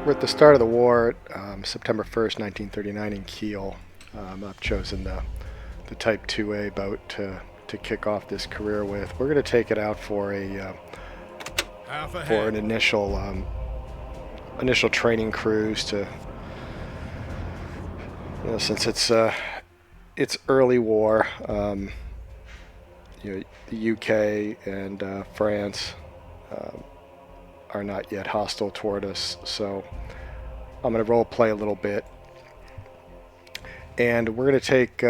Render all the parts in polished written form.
We're at the start of the war, September 1st, 1939 in Kiel. I've chosen the Type IIA boat to kick off this career with. We're going to take it out for an initial training cruise to, since it's early war, the UK and France are not yet hostile toward us, so I'm going to role play a little bit, and we're going to take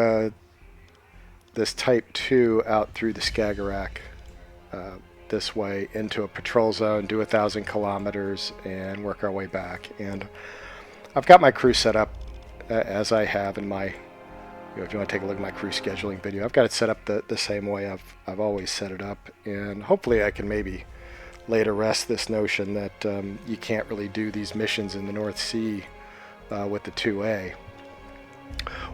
this Type II out through the Skagerrak this way into a patrol zone, do 1,000 kilometers, and work our way back. And I've got my crew set up as I have in my, if you want to take a look at my crew scheduling video, I've got it set up the same way I've always set it up, and hopefully I can maybe lay to rest this notion that you can't really do these missions in the North Sea with the 2A.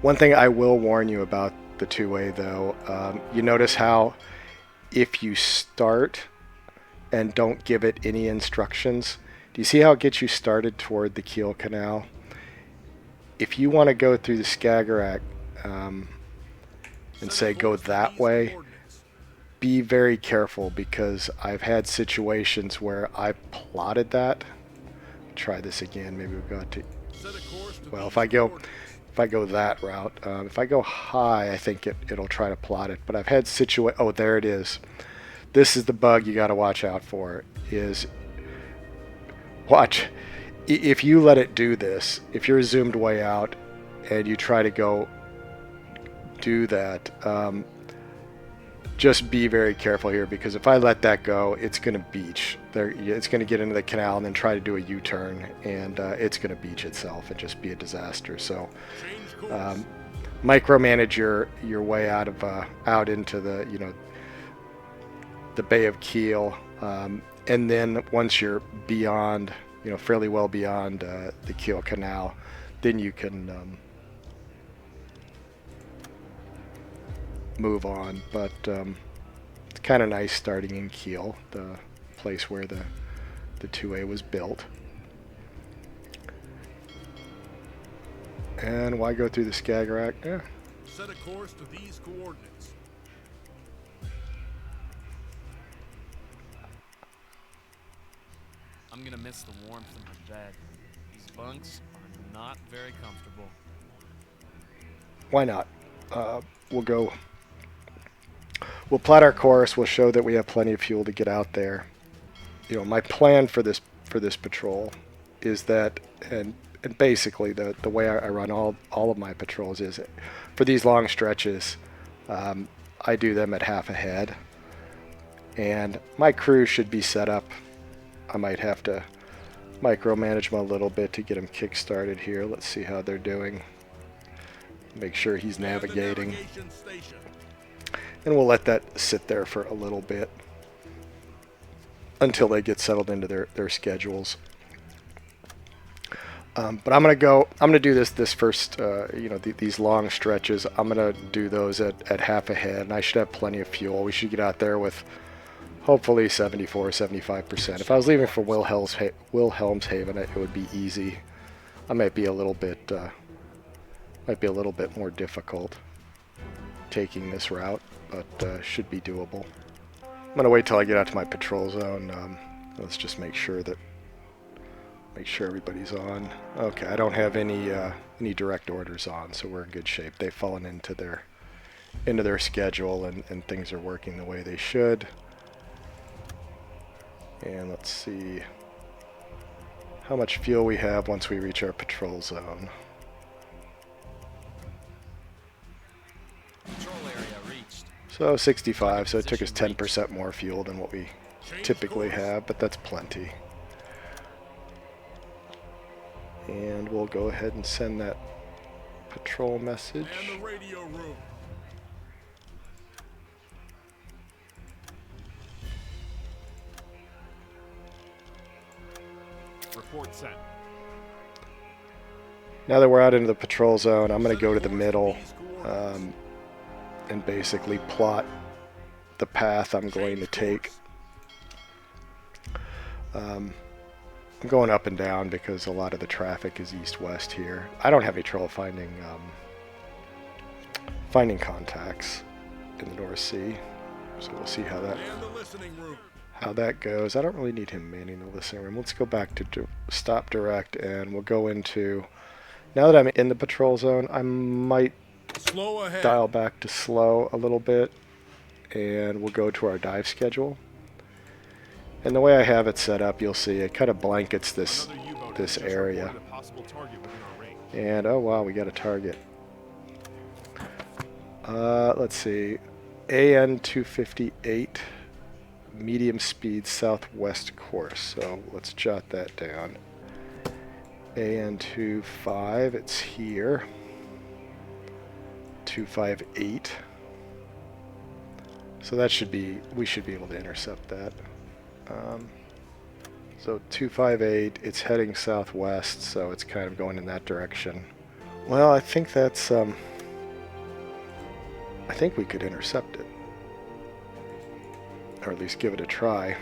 One thing I will warn you about the 2A though, you notice how if you start and don't give it any instructions, do you see how it gets you started toward the Kiel Canal? If you want to go through the Skagerrak and say go that way, be very careful, because I've had situations where I plotted that. Try this again. Maybe we've got to. Well, if I go that route, if I go high, I think it'll try to plot it. But I've had oh, there it is. This is the bug you got to watch out for. Is watch if you let it do this. If you're zoomed way out and you try to go do that. Just be very careful here, because if I let that go, it's going to beach. It's going to get into the canal and then try to do a U-turn, and it's going to beach itself and just be a disaster. So, micromanage your way out into the the Bay of Kiel, and then once you're beyond, fairly well beyond the Kiel Canal, then you can move on. But it's kind of nice starting in Kiel, the place where the 2A was built. And why go through the Skagerrak? Yeah. Set a course to these coordinates. I'm gonna miss the warmth of my bed. These bunks are not very comfortable. Why not? We'll plot our course. We'll show that we have plenty of fuel to get out there. My plan for this patrol is that, and basically the way I run all of my patrols is, for these long stretches, I do them at half ahead, and my crew should be set up. I might have to micromanage them a little bit to get them kick-started here. Let's see how they're doing. Make sure he's navigating. And we'll let that sit there for a little bit until they get settled into their schedules. But I'm gonna do this first, these long stretches. I'm gonna do those at half ahead, and I should have plenty of fuel. We should get out there with hopefully 74-75%. If I was leaving for Wilhelmshaven, it would be easy. I might be a little bit more difficult taking this route, but should be doable. I'm gonna wait till I get out to my patrol zone. Let's just make sure everybody's on. Okay, I don't have any direct orders on, so we're in good shape. They've fallen into their schedule, and things are working the way they should. And let's see how much fuel we have once we reach our patrol zone. So 65, so it took us 10% more fuel than what we typically have, but that's plenty. And we'll go ahead and send that patrol message. And the radio room. Report sent. Now that we're out into the patrol zone, I'm going to go to the middle and basically plot the path I'm going to take. I'm I'm going up and down because a lot of the traffic is east-west here. I don't have any trouble finding finding contacts in the North Sea, so we'll see how that goes. I don't really need him manning the listening room. Let's go back to stop direct, and we'll go into. Now that I'm in the patrol zone, I might dial back to slow a little bit, and we'll go to our dive schedule. And the way I have it set up, you'll see it kind of blankets this area. And oh wow, we got a target. Let's see, AN 258, medium speed southwest course. So let's jot that down. AN 25, it's here. 258. So that should be, we should be able to intercept that. So 258, it's heading southwest, so it's kind of going in that direction. Well, I think that's, I think we could intercept it. Or at least give it a try.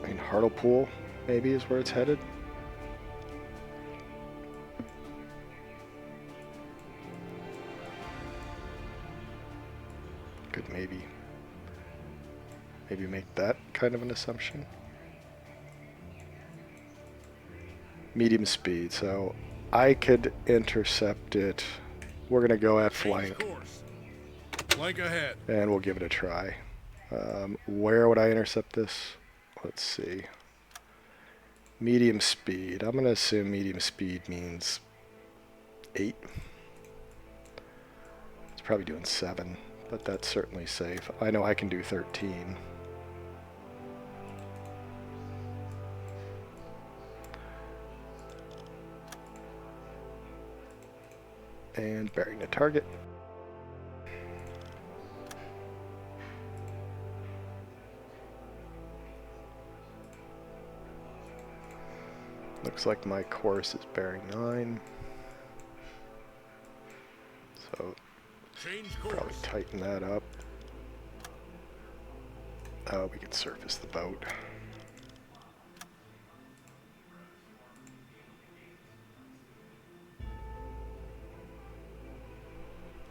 I mean, Hartlepool maybe is where it's headed. Could maybe make that kind of an assumption. Medium speed, so I could intercept it. We're gonna go at flank. Flank ahead. And we'll give it a try. Where would I intercept this? Let's see. Medium speed. I'm gonna assume medium speed means 8. It's probably doing 7. But that's certainly safe. I know I can do 13. And bearing the target. Looks like my course is bearing 9. So probably tighten that up. Oh, we can surface the boat.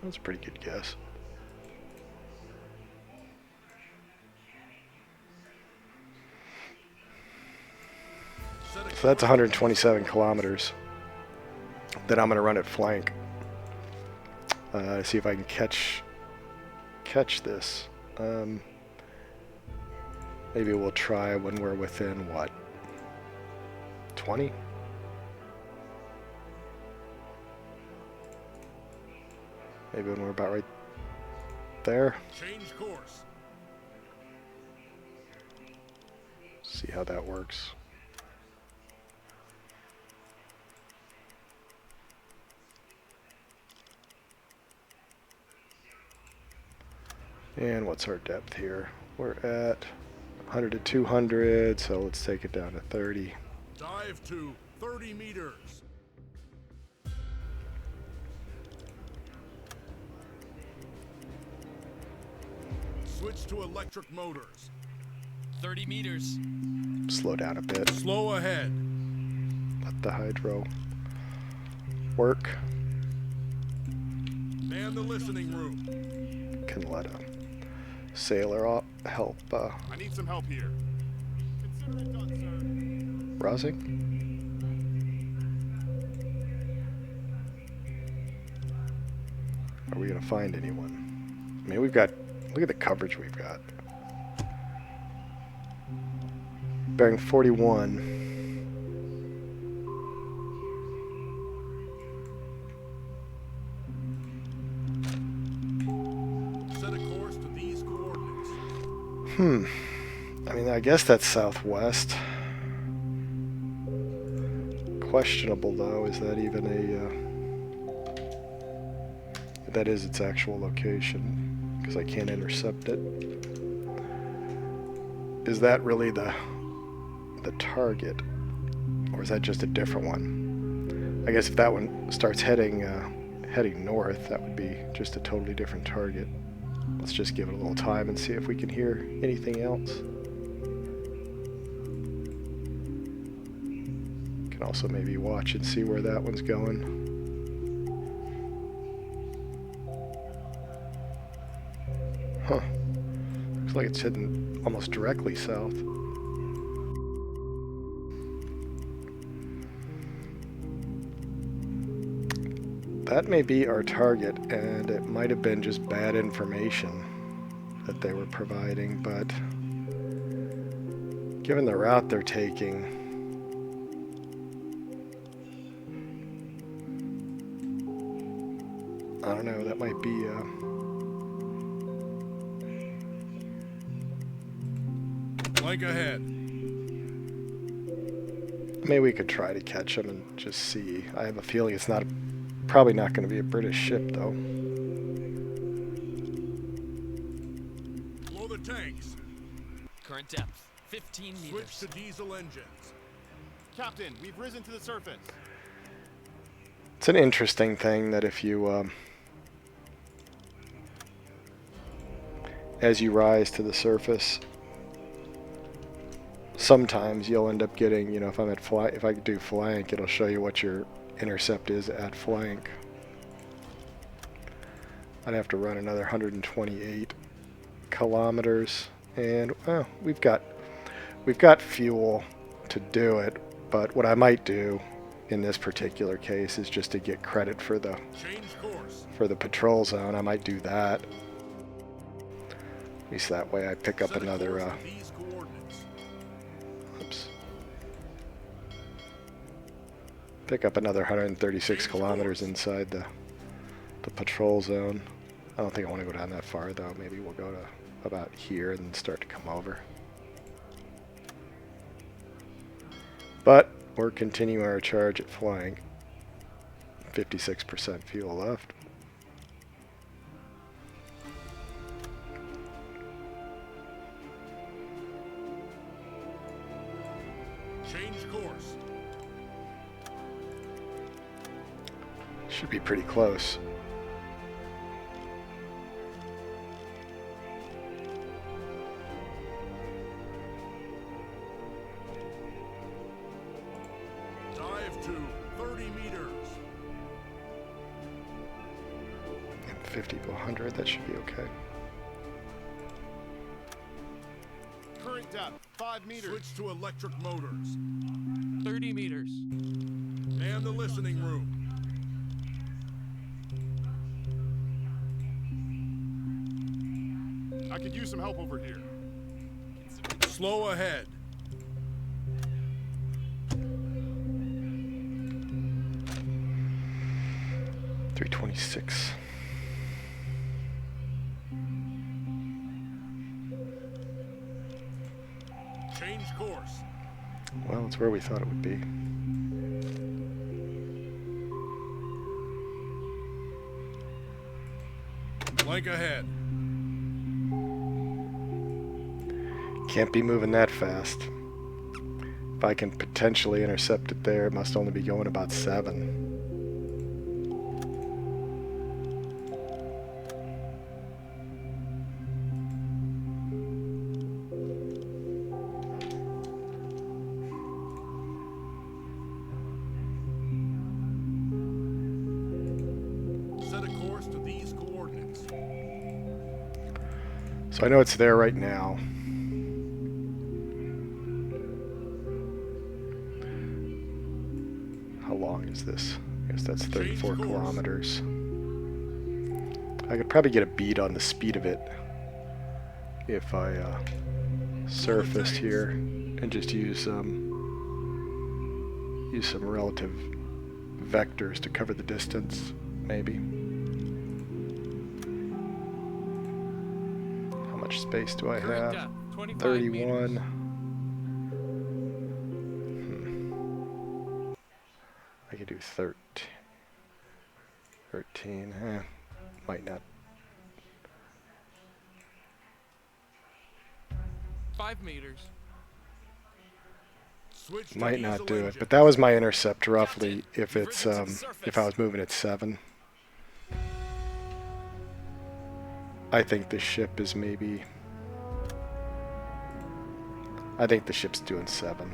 That's a pretty good guess. So that's 127 kilometers that I'm going to run at flank. See if I can catch this. Maybe we'll try when we're within, what, 20? Maybe when we're about right there. Change course. See how that works. And what's our depth here? We're at 100 to 200, so let's take it down to 30. Dive to 30 meters. Switch to electric motors. 30 meters. Slow down a bit. Slow ahead. Let the hydro work. Man the listening room. Can let a sailor help. I need some help here. Consider it done, sir. Rousing? Are we gonna find anyone? I mean, we've got. Look at the coverage we've got. Bearing 41. Set a course to these coordinates. I mean, I guess that's southwest. Questionable, though. Is that even a... that is its actual location. Because I can't intercept it. Is that really the target? Or is that just a different one? I guess if that one starts heading north, that would be just a totally different target. Let's just give it a little time and see if we can hear anything else. can also maybe watch and see where that one's going. Huh. Looks like it's heading almost directly south. That may be our target, and it might have been just bad information that they were providing, but given the route they're taking, I don't know, that might be Flank ahead. maybe we could try to catch them and just see. I have a feeling it's probably not going to be a British ship, though. Blow the tanks. Current depth, 15 Switch meters. to diesel engines. Captain, we've risen to the surface. It's an interesting thing that if you, as you rise to the surface, sometimes you'll end up getting, you know, if I do flank, it'll show you what your intercept is at flank. I'd have to run another 128 kilometers, and well, we've got fuel to do it. But what I might do in this particular case is just to get credit for the patrol zone. I might do that. At least that way I pick up another. Pick up another 136 kilometers inside the patrol zone. I don't think I want to go down that far though. Maybe we'll go to about here and then start to come over. But we're continuing our charge at flank. 56% fuel left. Change course. Should be pretty close. Dive to 30 meters. And 50 to 100, that should be okay. Current depth, 5 meters. Switch to electric motors. 30 meters. Man the listening room. I could use some help over here. Slow ahead. .326. Change course. Well, it's where we thought it would be. Flank ahead. Can't be moving that fast. If I can potentially intercept it there, it must only be going about 7. Set a course to these coordinates. So I know it's there right now. How long is this? I guess that's 34 kilometers. I could probably get a bead on the speed of it if I surfaced here and just use some relative vectors to cover the distance, maybe. How much space do I Current have? depth, 25 31. meters. I could do 13. Might not. 5 meters. Switch to Might not diesel do it, engine. but that was my intercept roughly. Captain, If you've it's risen to the surface. if I was moving at 7, I think the ship is maybe. I think the ship's doing 7.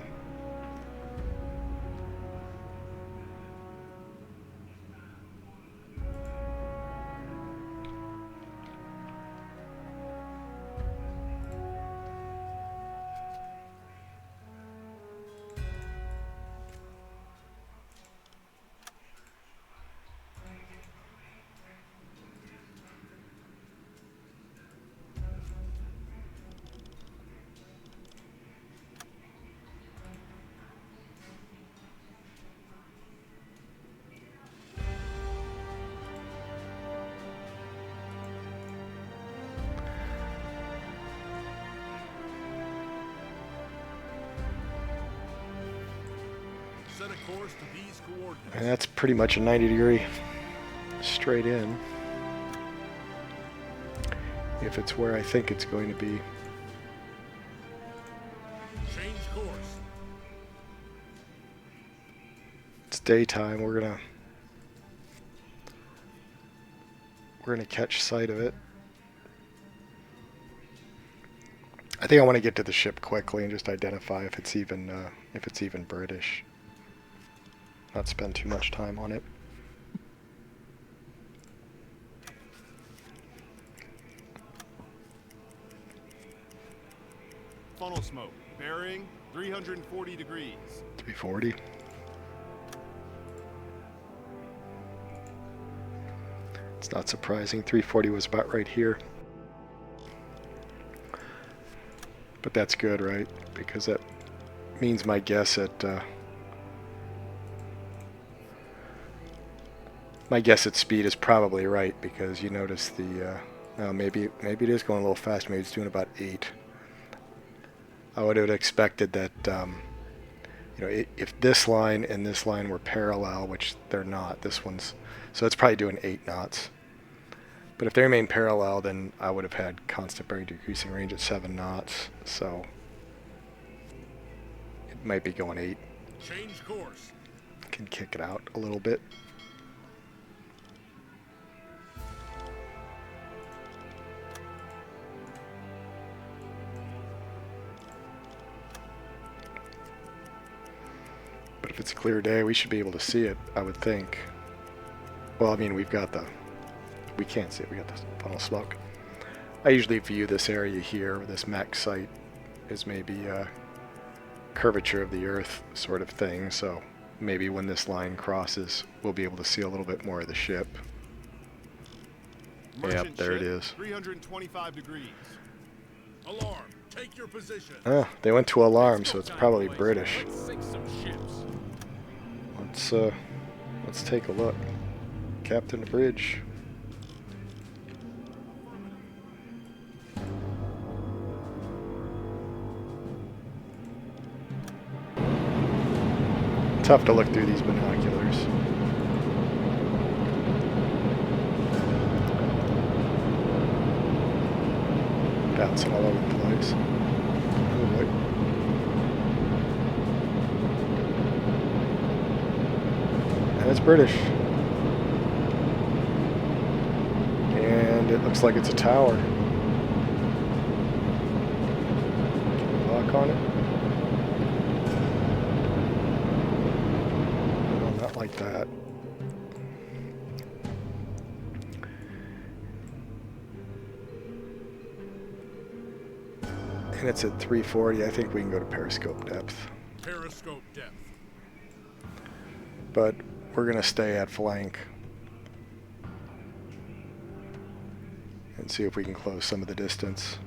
Set a course to these coordinates. And that's pretty much a 90-degree straight in. If it's where I think it's going to be. Change course. It's daytime. We're gonna catch sight of it. I think I want to get to the ship quickly and just identify if it's even British. Not spend too much time on it. Funnel smoke. Bearing 340 degrees. 340. It's not surprising. 340 was about right here. But that's good, right? Because that means my guess at speed is probably right, because you notice the maybe it is going a little fast. Maybe it's doing about 8. I would have expected that you know, if this line and this line were parallel, which they're not. This one's, so it's probably doing 8 knots. But if they remain parallel, then I would have had constant bearing decreasing range at 7 knots. So it might be going 8. Change course. Can kick it out a little bit. But if it's a clear day, we should be able to see it, I would think. Well, I mean, we can't see it, we got this funnel smoke. I usually view this area here, this mech site, as maybe a curvature of the Earth sort of thing, so maybe when this line crosses, we'll be able to see a little bit more of the ship. Merchant Yep, there it ship, is. 325 degrees. Alarm. Take your position. Oh, they went to alarm, so it's probably British. Let's sink some ships. Let's take a look. Captain Bridge. Tough to look through these binoculars. Bouncing all over the place. Oh, wait. And it's British. And it looks like it's a tower. Can we lock on it? No, not like that. And it's at 340. I think we can go to periscope depth. Periscope depth. But we're going to stay at flank and see if we can close some of the distance.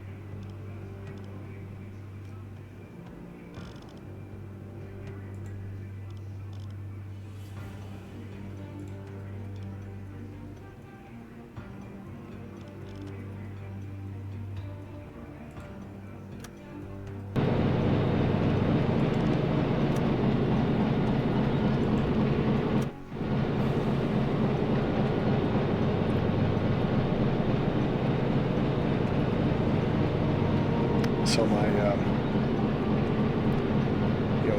So my,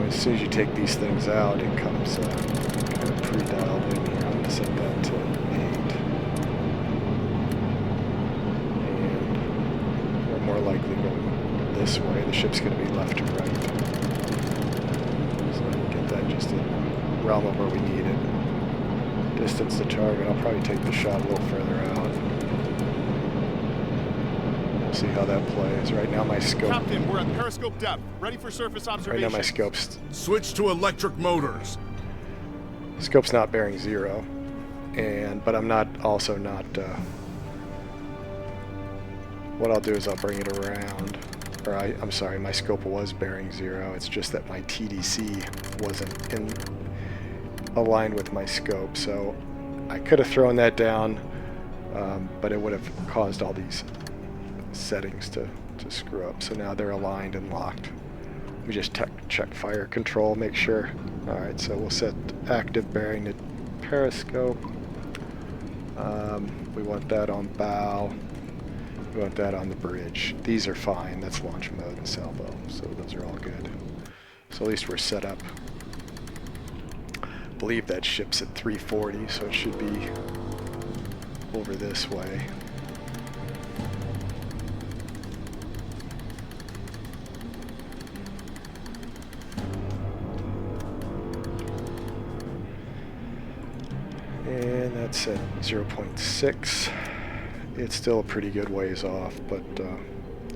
as soon as you take these things out, it comes kind of pre-dialed in here. I'm going to set that to 8. And we're more likely going this way. The ship's going to be left to right. So I can get that just in the realm of where we need it. Distance to target, I'll probably take the shot a little further out. See how that plays. Right now my scope. Captain, we're at periscope depth. Ready for surface Right observation. now my scope's Switch to electric motors. not bearing 0, but I'm not. What I'll do is I'll bring it around. Or I'm sorry, my scope was bearing 0. It's just that my TDC wasn't aligned with my scope, so I could have thrown that down, but it would have caused all these settings to screw up. So now they're aligned and locked. We just check fire control, make sure. Alright, so we'll set active bearing to periscope. We want that on bow. We want that on the bridge. These are fine. That's launch mode and salvo, so those are all good. So at least we're set up. I believe that ship's at 340, so it should be over this way. And that's at 0.6. It's still a pretty good ways off, but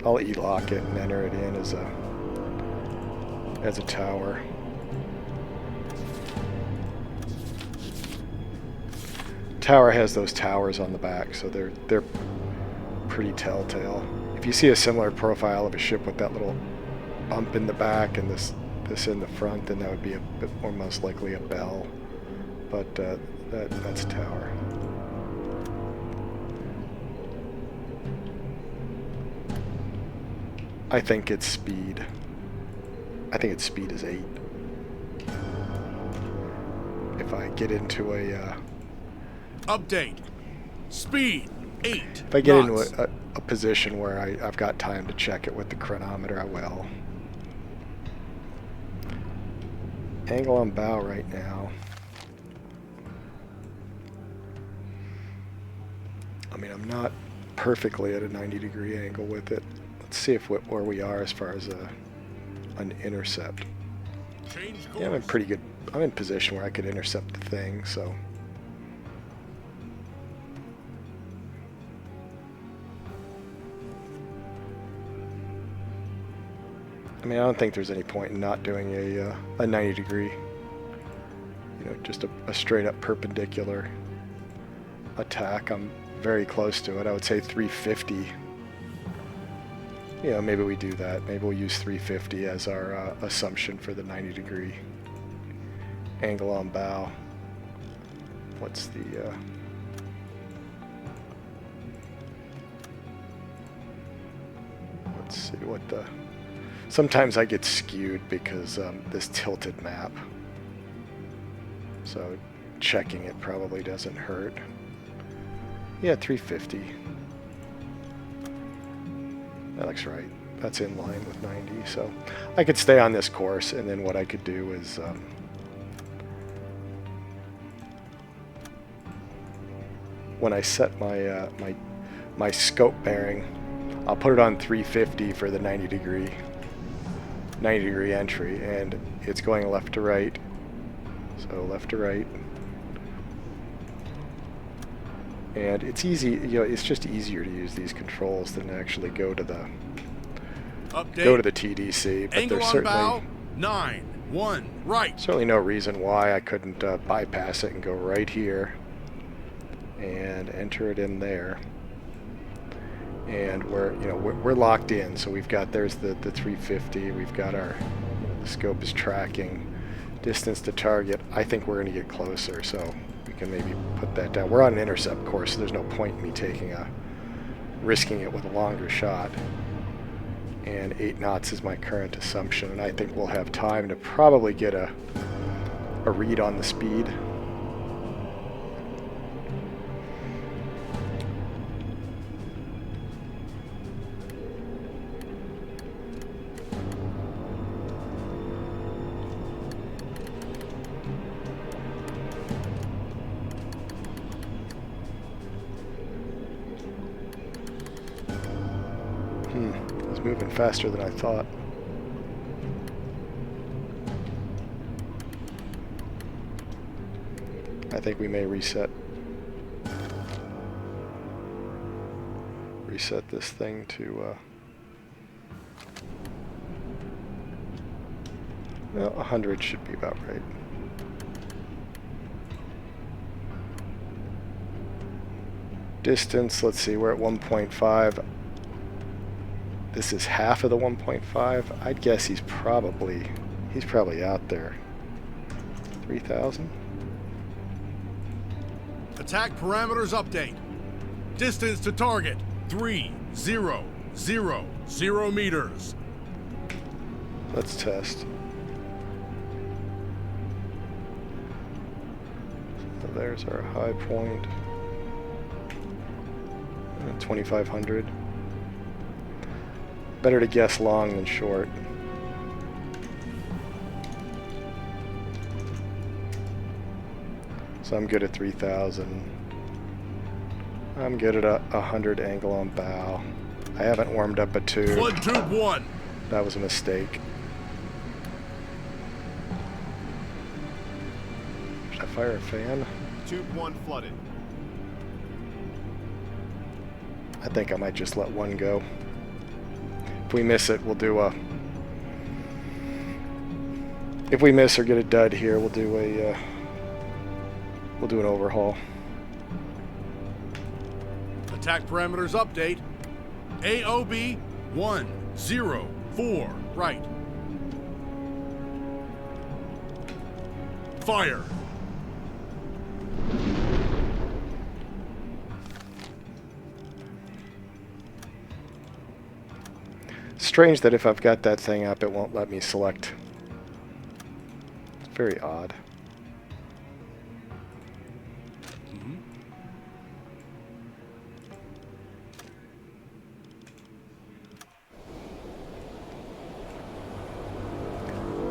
I'll E-lock it and enter it in as a tower. Tower has those towers on the back, so they're pretty telltale. If you see a similar profile of a ship with that little bump in the back and this in the front, then that would be a bit more most likely a bell. But that's a tower. I think its speed. I think its speed is 8. If I get into a Update. Speed 8. if I get knots. into a position where I've got time to check it with the chronometer, I will. Angle on bow right now. I mean, I'm not perfectly at a 90-degree angle with it. Let's see if where we are as far as an intercept. Change course. Yeah, I'm in pretty good. I'm in position where I could intercept the thing, so. I mean, I don't think there's any point in not doing a 90-degree, just a straight-up perpendicular attack. I'm very close to it. I would say 350. Maybe we do that. Maybe we'll use 350 as our assumption for the 90-degree angle on bow. What's the... let's see what the... Sometimes I get skewed because this tilted map. So checking it probably doesn't hurt. Yeah, 350. That looks right. That's in line with 90. So I could stay on this course, and then what I could do is when I set my my scope bearing, I'll put it on 350 for the 90 degree entry, and it's going left to right. So left to right. And it's easy, it's just easier to use these controls than to actually go to the TDC. But Angle there's on certainly bow 9-1 right. certainly no reason why I couldn't bypass it and go right here and enter it in there. And we're locked in, so we've got there's the 350. We've got our the scope is tracking distance to target. I think we're going to get closer, so we can maybe put that down. We're on an intercept course, so there's no point in me risking it with a longer shot. And 8 knots is my current assumption, and I think we'll have time to probably get a read on the speed. It's moving faster than I thought. I think we may reset this thing to 100 should be about right. Distance, let's see, we're at 1.5. This is half of the 1.5. I'd guess he's probably out there. 3,000? Attack parameters update. Distance to target 3000 meters. Let's test. So there's our high point. 2,500. Better to guess long than short. So I'm good at 3,000. I'm good at a 100 angle on bow. I haven't warmed up a tube. Flood tube 1. That was a mistake. Should I fire a fan? Tube 1 flooded. I think I might just let one go. If we miss it, we'll do a... If we miss or get a dud here, we'll do a... we'll do an overhaul. Attack parameters update. AOB 104 right. Fire. Strange that if I've got that thing up, it won't let me select. It's very odd.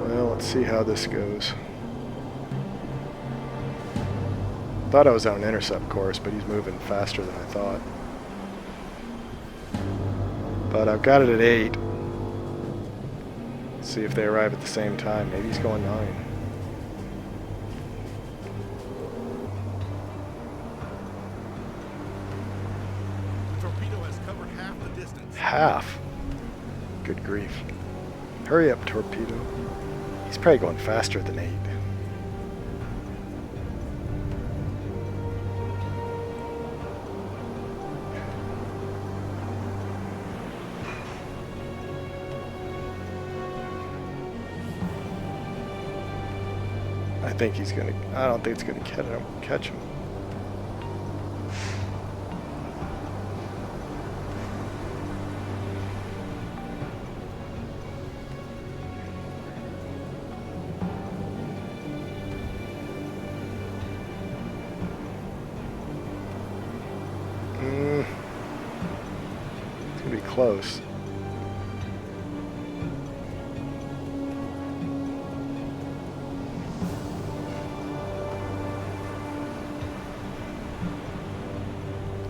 Well, let's see how this goes. Thought I was on an intercept course, but he's moving faster than I thought. But I've got it at 8. Let's see if they arrive at the same time. Maybe he's going 9. The torpedo has covered half the distance. Half? Good grief. Hurry up, torpedo. He's probably going faster than 8. I think he's gonna. I don't think it's gonna catch him. It's gonna be close.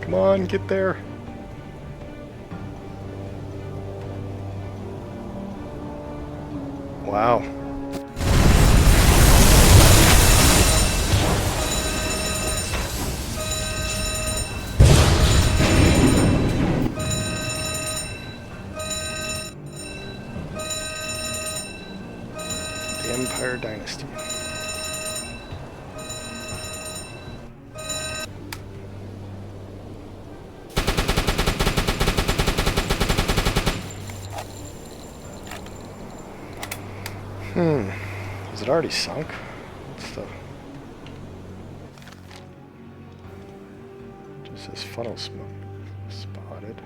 Come on, get there. Wow. The Empire Dynasty. Is it already sunk? What's the... Just says funnel smoke spotted.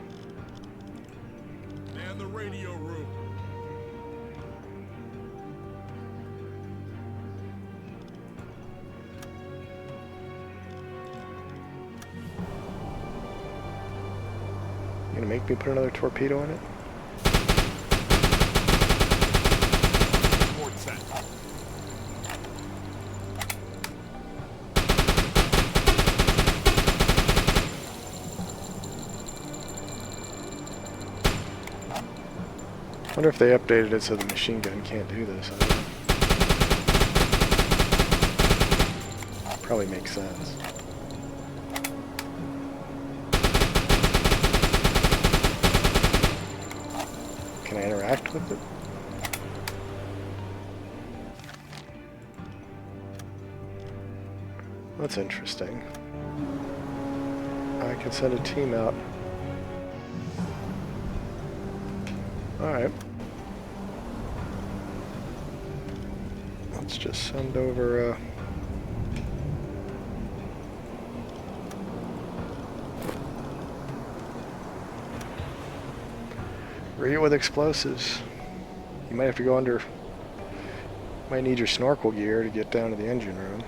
Man the radio room. You gonna make me put another torpedo in it? Port set. I wonder if they updated it so the machine gun can't do this. Probably makes sense. Can I interact with it? That's interesting. I can send a team out. Alright. Let's just send over Read it with explosives. You might have to go under. Might need your snorkel gear to get down to the engine room.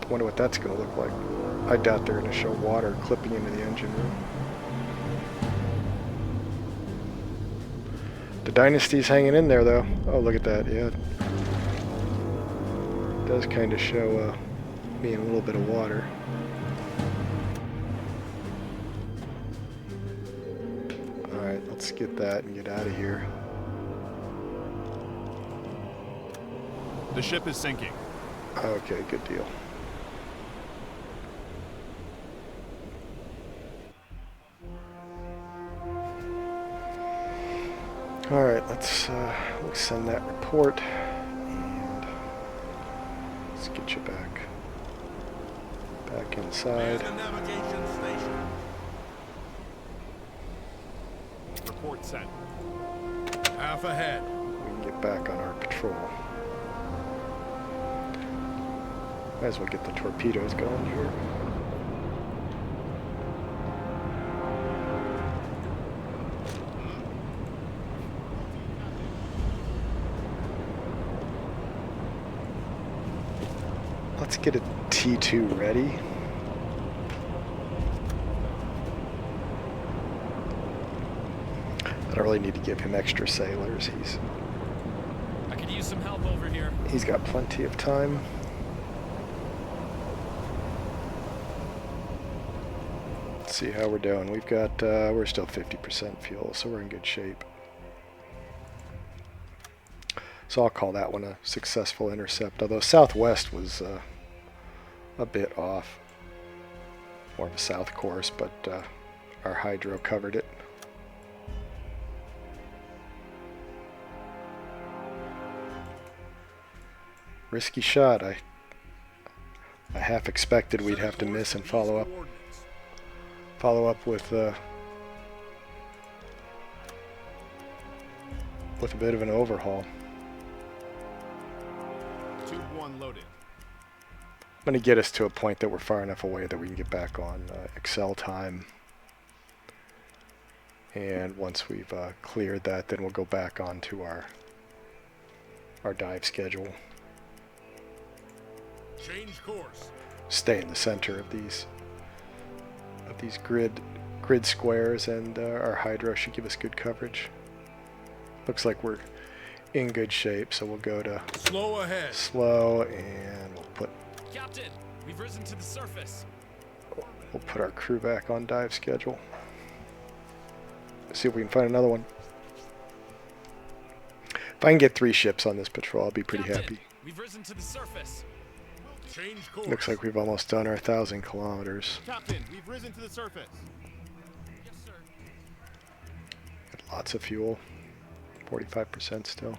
Wonder what that's going to look like. I doubt they're going to show water clipping into the engine room. The Dynasty's hanging in there, though. Oh, look at that. Yeah. It does kind of show me in a little bit of water. Alright, let's get that and get out of here. The ship is sinking. Okay, good deal. Alright, let's send that report, and let's get you back inside. The navigation station. Report sent. Half ahead. We can get back on our patrol. Might as well get the torpedoes going here. Let's get a T2 ready. I don't really need to give him extra sailors. I could use some help over here. He's got plenty of time. Let's see how we're doing. We've got we're still 50% fuel, so we're in good shape. So I'll call that one a successful intercept, although southwest was a bit off. More of a south course, but our hydro covered it. Risky shot. I half expected we'd have to miss and follow up with a bit of an overhaul. Tube 1 loaded. I'm going to get us to a point that we're far enough away that we can get back on Excel time. And once we've cleared that, then we'll go back onto our dive schedule. Change course. Stay in the center of these grid squares, and our hydro should give us good coverage. Looks like we're in good shape, so we'll go to Slow ahead. slow, and we'll Captain, we've risen to the surface. put our crew back on dive schedule. See if we can find another one. If I can get 3 ships on this patrol, I'll be pretty Captain, happy. we've risen to the surface. Change course. Looks like we've almost done our 1,000 kilometers. Captain, we've risen to the surface. Yes, sir. Got lots of fuel. 45% still.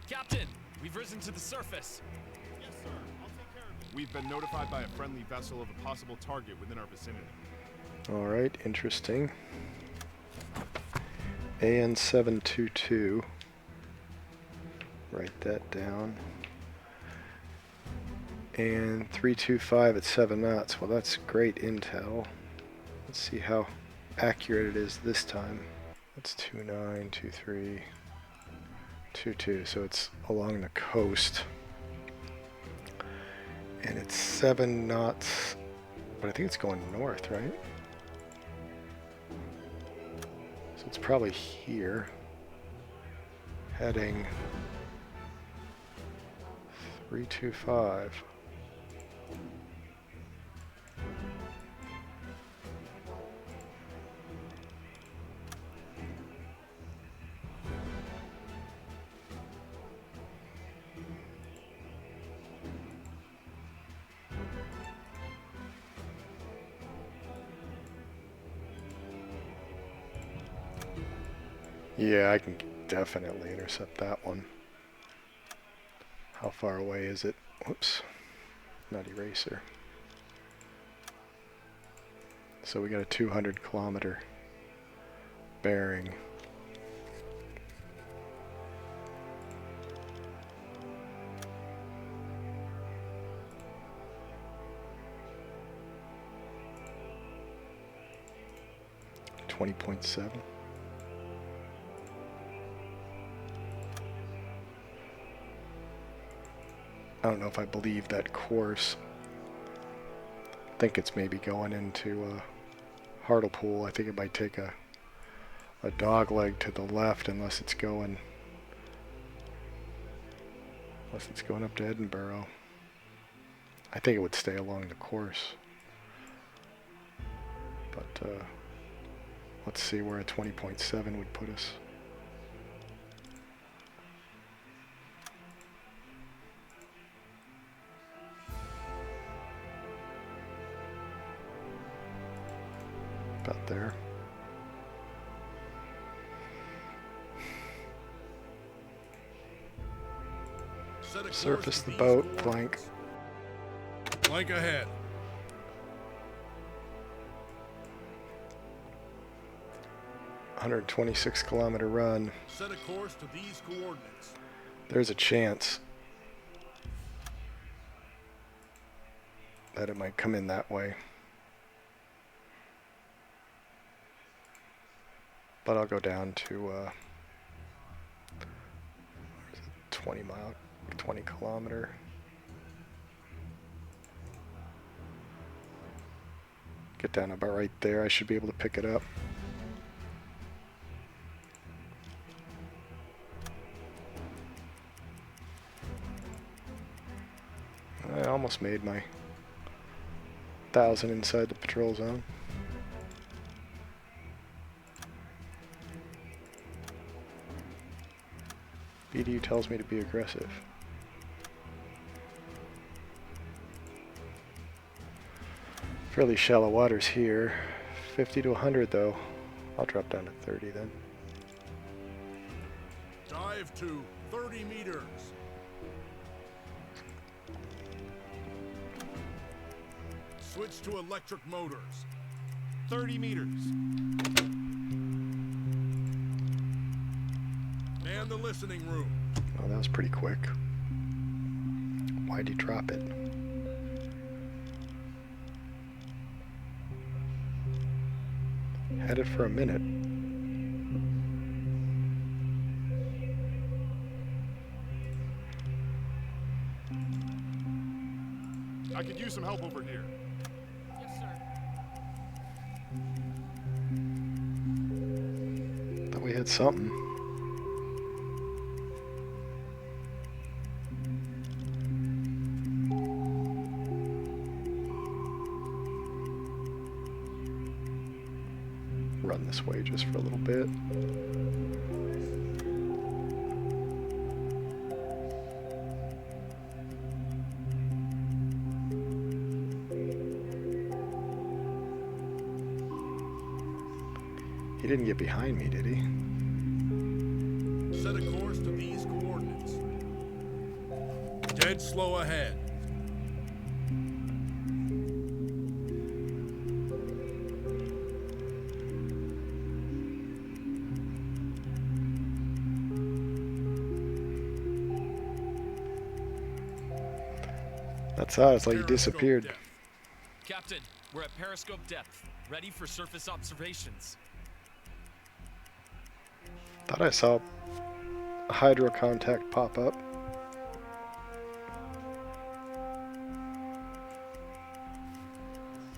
Captain, we've risen to the surface. Yes, sir. I'll take care of it. We've been notified by a friendly vessel of a possible target within our vicinity. Alright, interesting. AN722. Write that down. And 325 at 7 knots. Well, that's great intel. Let's see how accurate it is this time. That's 2923. 22, so it's along the coast. And it's 7 knots, but I think it's going north, right? So it's probably here. Heading 325. Yeah, I can definitely intercept that one. How far away is it? Whoops. Not eraser. So we got a 200 kilometer bearing. 20.7. I don't know if I believe that course. I think it's maybe going into Hartlepool. I think it might take a dog leg to the left unless it's going up to Edinburgh. I think it would stay along the course. But let's see where a 20.7 would put us. About there. Surface the boat, flank. Flank ahead. 126-kilometer run. Set a course to these coordinates. There's a chance that it might come in that way. But I'll go down to 20 kilometer. Get down about right there. I should be able to pick it up. I almost made my 1,000 inside the patrol zone. BDU tells me to be aggressive. Fairly shallow waters here. 50 to 100 though. I'll drop down to 30 then. Dive to 30 meters. Switch to electric motors. 30 meters. Man the listening room. Oh, that was pretty quick. Why'd you drop it? Headed for a minute. I could use some help over here. Yes, sir. Thought we had something. Run this way just for a little bit. He didn't get behind me, did he? Set a course to these coordinates. Dead slow ahead. That's odd. It's like he disappeared. Periscope Captain, we're at periscope depth, ready for surface observations. Thought I saw a hydro contact pop up.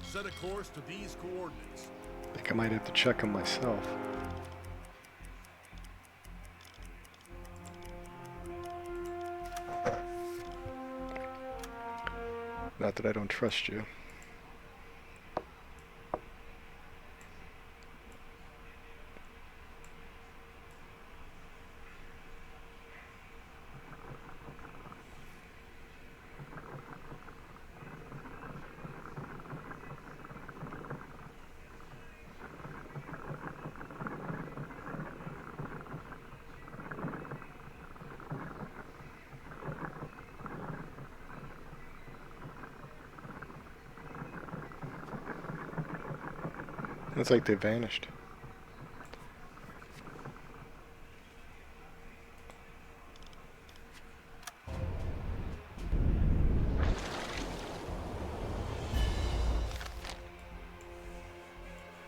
Set a course to these coordinates. I think I might have to check them myself. Not that I don't trust you. It's like they vanished.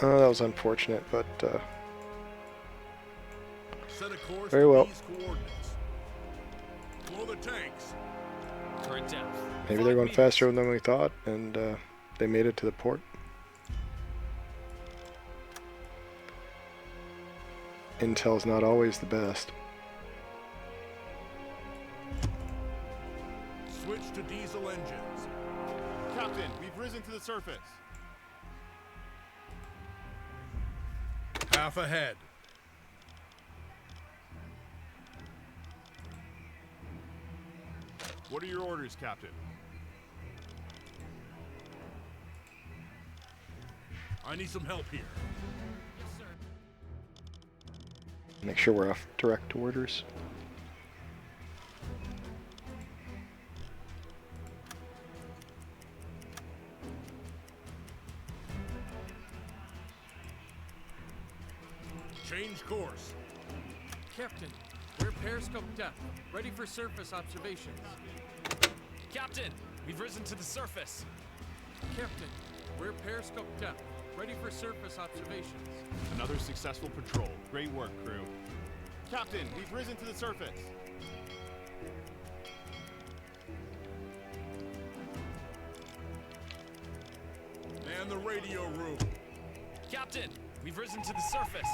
Oh, that was unfortunate, but Set a course very to well. these coordinates. Blow the tanks. Current depth. Maybe 5 they're going meters. faster than we thought, and they made it to the port. Intel's not always the best. Switch to diesel engines. Captain, we've risen to the surface. Half ahead. What are your orders, Captain? I need some help here. Yes, sir. Make sure we're off direct orders. Change course. Captain, we're periscope depth, ready for surface observations. Captain, we've risen to the surface. Captain, we're periscope depth, ready for surface observations. Another successful patrol. Great work, crew. Captain, we've risen to the surface. Man the radio room. Captain, we've risen to the surface.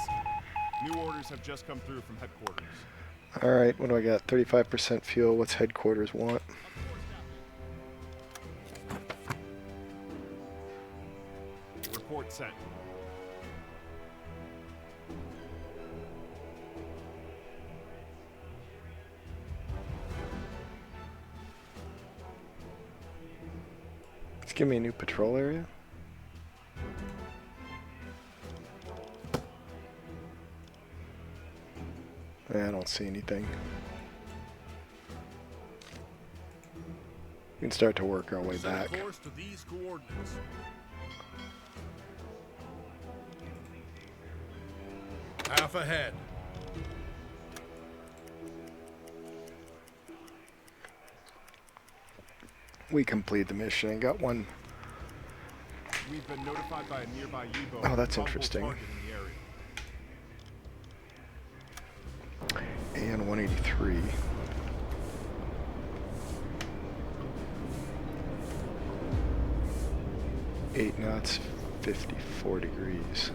New orders have just come through from headquarters. Alright, what do I got? 35% fuel. What's headquarters want? Report sent. Let's give me a new patrol area. I don't see anything. We can start to work our way Set back. a course to these coordinates. Half ahead. We completed the mission and got one. We've been notified by a nearby U-boat. Oh, that's Possible interesting. target in the area. AN 183. Eight knots, 54 degrees.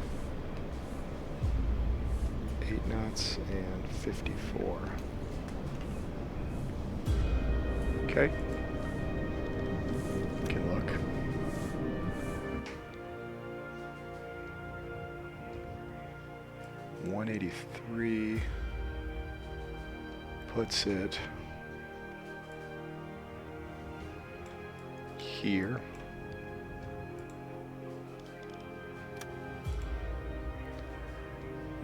8 knots and 54. Okay. Can look. .183 puts it here.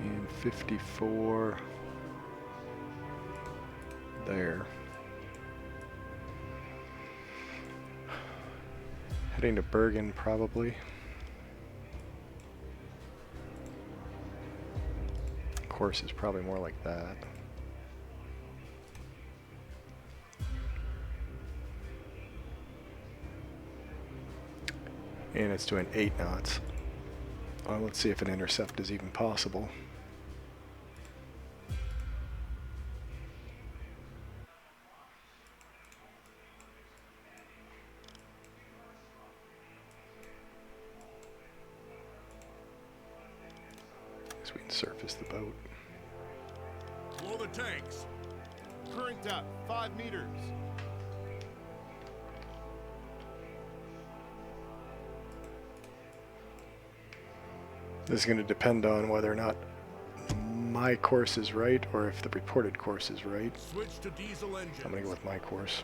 And 54 there. Heading to Bergen probably. Course is probably more like that. And it's doing 8 knots. Well, let's see if an intercept is even possible. So we can surface the boat. Blow the tanks. Current depth, 5 meters. This is going to depend on whether or not my course is right or if the reported course is right. Switch to diesel engines. I'm going to go with my course.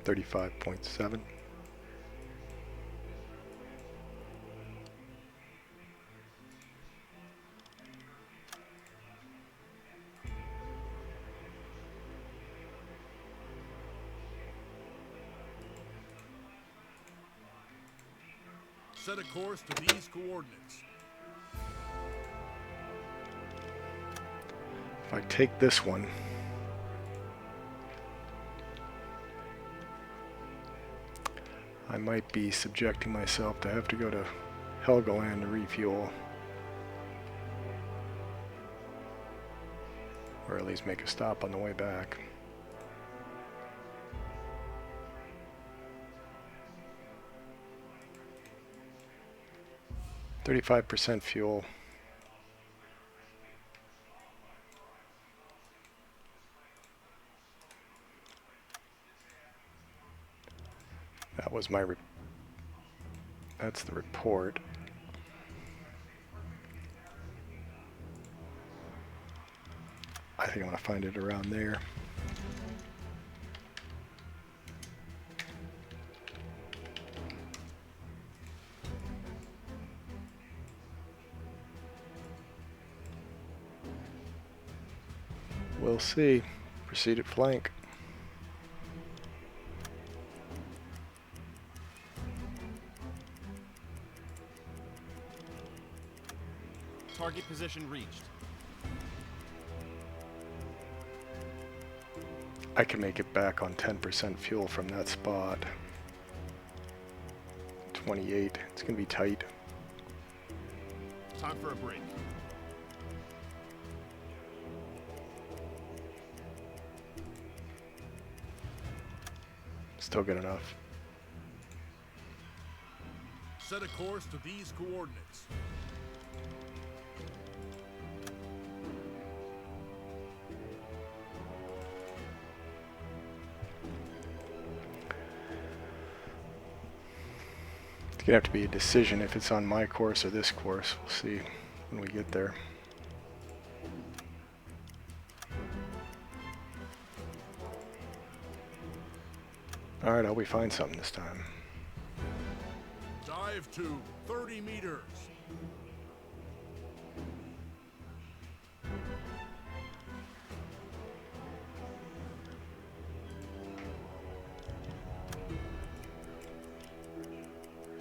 .7. Set a course to these coordinates. If I take this one, I might be subjecting myself to have to go to Helgoland to refuel. Or at least make a stop on the way back. %35 fuel. That was my that's the report. I think I'm going to find it around there. We'll see. Proceed at flank. Target position reached. I can make it back on 10% fuel from that spot. 28. It's going to be tight. Time for a break. Still good enough. Set a course to these coordinates. It's gonna have to be a decision if it's on my course or this course. We'll see when we get there. Alright, I hope we find something this time. Dive to 30 meters.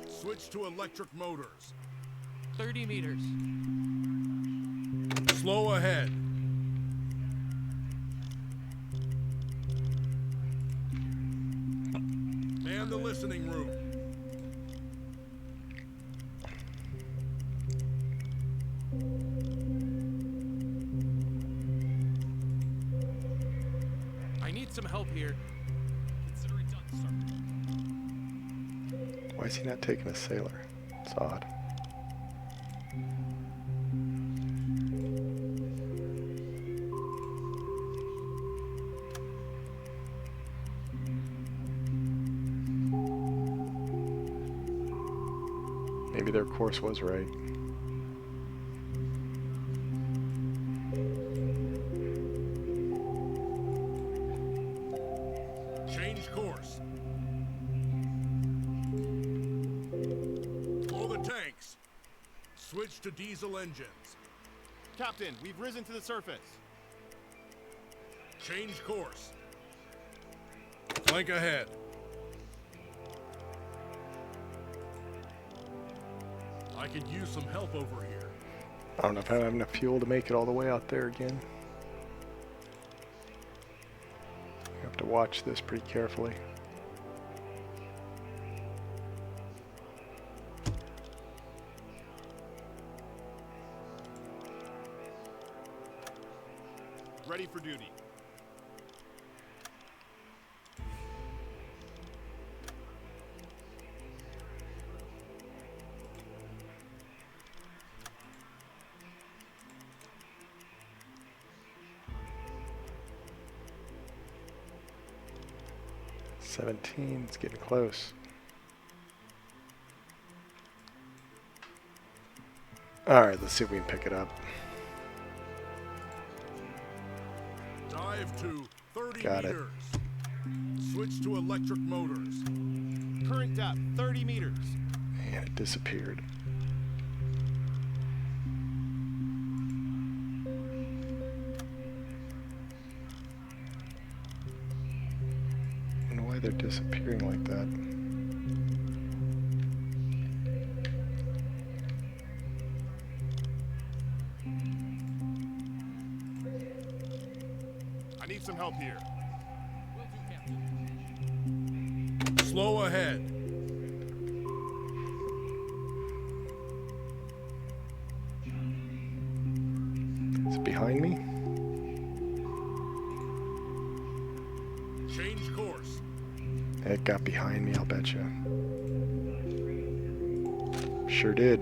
Switch to electric motors. 30 meters. Slow ahead. Man the listening room. I need some help here. Consider it done, sir. Why is he not taking a sailor? It's odd. Maybe their course was right. Change course. Blow the tanks. Switch to diesel engines. Captain, we've risen to the surface. Change course. Flank ahead. I could use some help over here. I don't know if I have enough fuel to make it all the way out there again. You have to watch this pretty carefully. Ready for duty. It's getting close. Alright, let's see if we can pick it up. Dive to 30 Got it. meters. Switch to electric motors. Current depth, 30 meters. And it disappeared. I don't know why they're disappearing like that. I need some help here. Will do, Captain. Slow ahead. behind me? Change course. It got behind me, I'll bet you. Sure did.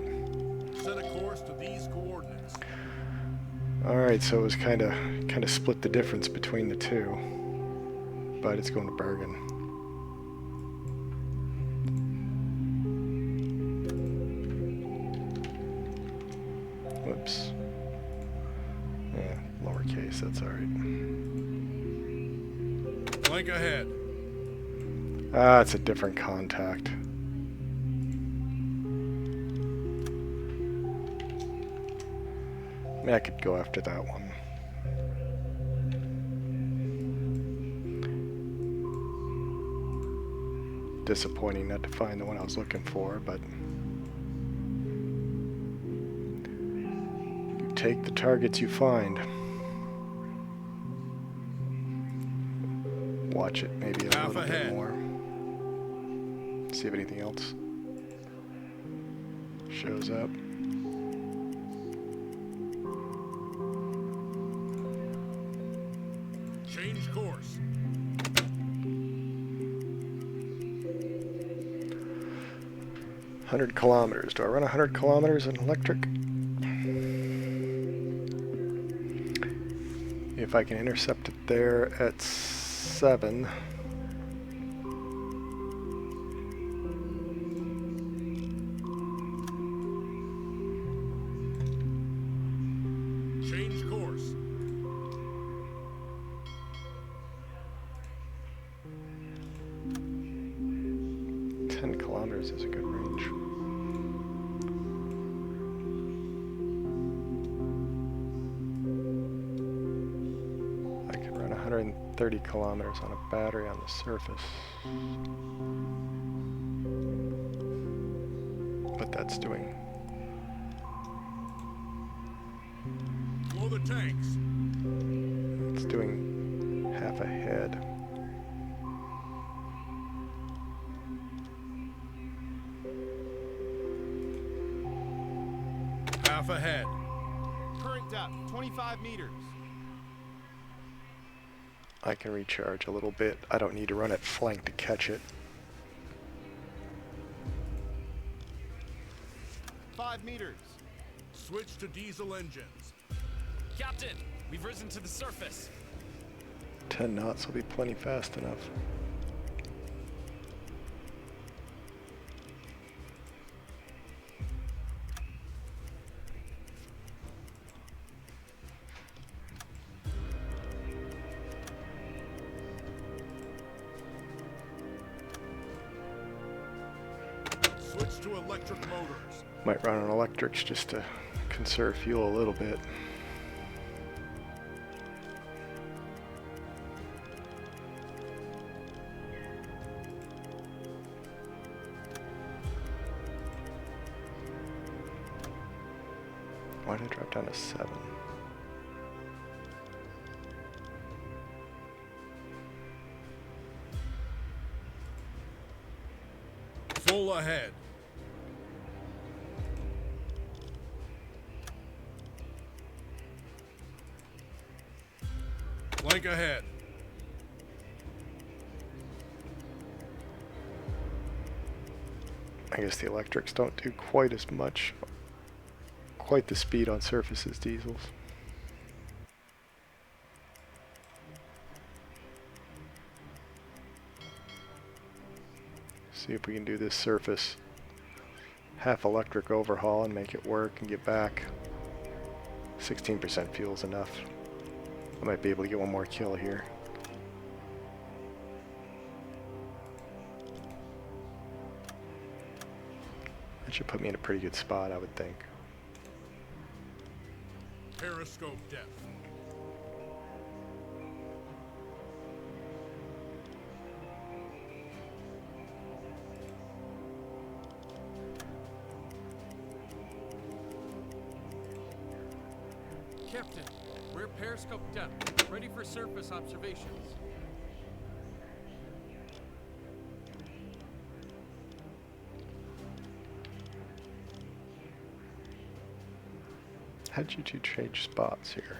Set a course to these coordinates. Alright, so it was kind of split the difference between the two. But it's going to Bergen. Whoops. Yeah, lowercase, that's alright. Flank ahead. Ah, it's a different contact. I mean, I could go after that one. Disappointing not to find the one I was looking for, but you take the targets you find. Watch it maybe a Half little bit ahead. more. See if anything else shows up. Change course. $100 kilometers. Do I run 100 kilometers in electric? If I can intercept it there at 7. Change course. Kilometers is a good range. I can run 130 kilometers on a battery on the surface. But that's doing... Blow the tanks. it's doing half a head. Half ahead. Current depth, 25 meters. I can recharge a little bit. I don't need to run at flank to catch it. 5 meters. Switch to diesel engines. Captain, we've risen to the surface. 10 knots will be plenty fast enough. Switch to electric motors. Might run on electrics just to conserve fuel a little bit. Why did I drop down to 7? Full ahead. Flank ahead. I guess the electrics don't do quite as much, quite the speed on surface as diesels. See if we can do this surface half electric overhaul and make it work and get back. 16% fuel is enough. I might be able to get one more kill here. That should put me in a pretty good spot, I would think. Periscope depth. Captain, we're periscope depth. Ready for surface observations. How'd you two change spots here?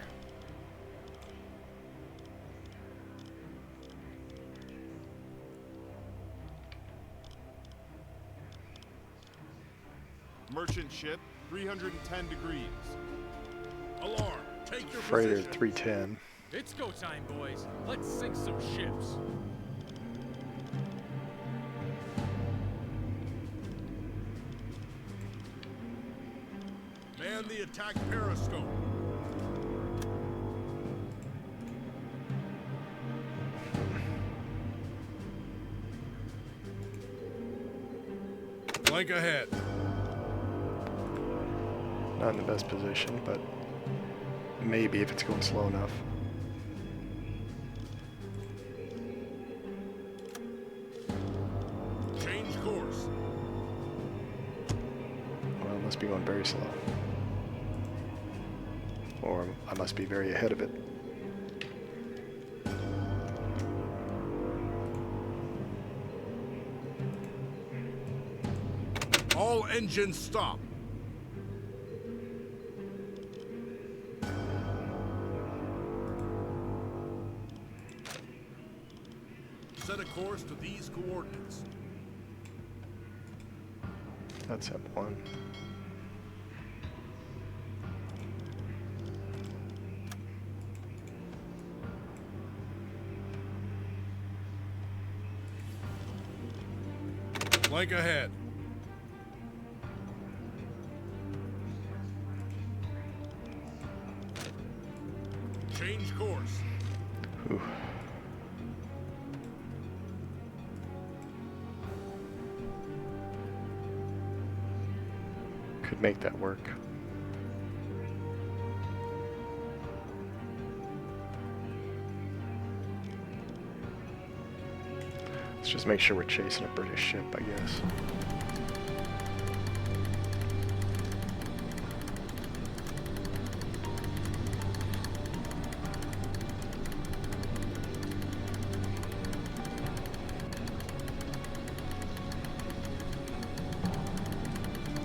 Alien ship, 310 degrees. Alarm. Take your Freighter position. 310. It's go time, boys. Let's sink some ships. Man the attack periscope. Flank ahead. Not in the best position, but maybe if it's going slow enough. Change course. Well, it must be going very slow. Or I must be very ahead of it. All engines stop. Set a course to these coordinates. That's up one. Flank ahead. Change course. Ooh. Could make that work. Let's just make sure we're chasing a British ship, I guess.